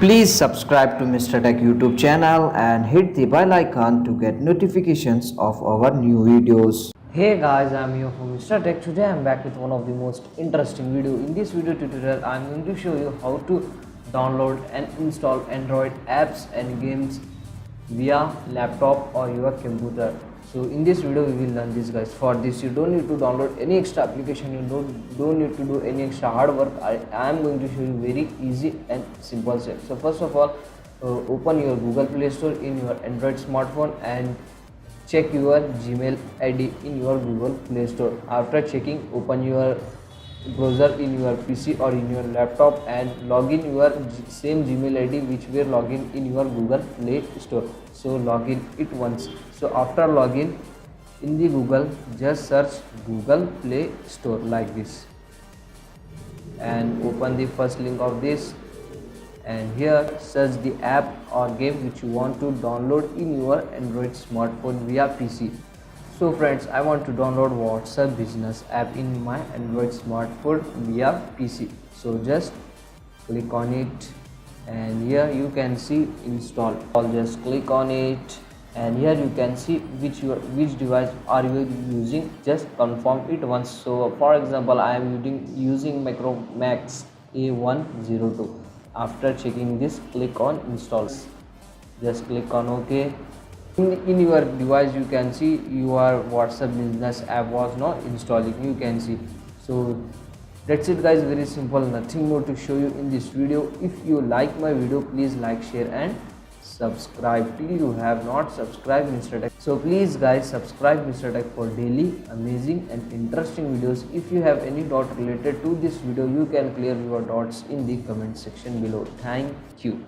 Please subscribe to Mr. Tech YouTube channel and hit the bell icon to get notifications of our new videos. Hey guys, I'm here from Mr. Tech. Today I'm back with one of the most interesting video. In this video tutorial, I'm going to show you how to download and install Android apps and games via laptop or your computer. So in this video we will learn this guys. For this you don't need to download any extra application, you don't need to do any extra hard work. I am going to show you very easy and simple steps. So first of all, open your Google Play Store in your Android smartphone and check your Gmail ID in your Google Play Store. After checking, open your browser in your PC or in your laptop and log in your same Gmail ID which were login in your Google Play Store. So log in it once. So after login in the Google, just search Google Play Store like this and open the first link of this, and here search the app or game which you want to download in your Android smartphone via PC. So friends, I want to download WhatsApp business app in my Android smartphone via PC. So just click on it and here you can see install. I'll just click on it and here you can see which device are you using. Just confirm it once. So for example, I am using Micromax A102. After checking this, click on install. Just click on OK. In your device you can see your WhatsApp business app was not installing, you can see. So that's it guys, very simple, nothing more to show you in this video. If you like my video, please like, share and subscribe. Till you have not subscribed Mr. Tech, so please guys subscribe Mr. Tech for daily amazing and interesting videos. If you have any doubt related to this video, you can clear your doubts in the comment section below. Thank you.